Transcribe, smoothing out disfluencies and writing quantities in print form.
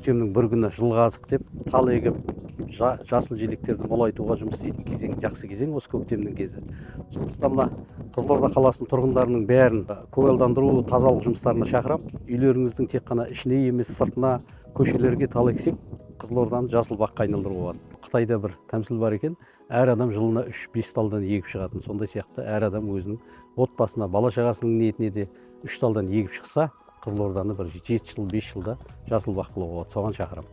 көктемнің бір күні жылға азық деп тал егіп жасыл желектерді молайтуға жұмыс істейтін кезең, жақсы кезең осы көктемнің кезі. Сондықтан мына Қызылорда қаласының тұрғындарының бәрін көгалдандыру, тазалық жұмыстарына шақырам. Үйлеріңіздің тек қана ішіне емес, сыртына, көшелерге тал ексек, Қызылорданы жасыл баққа айналдыруға болады. Қытайда бір тәмсіл бар екен, әр адам жылына 3-5 талдан егіп шығатын. Сондай сияқты әр адам өзінің отбасына, бала шағасының ниетіне де 3 талдан егіп шықса, Қызылорданы бір 7 жыл, 5 жылда жасыл бақ қылуға болады. Соған шақырам.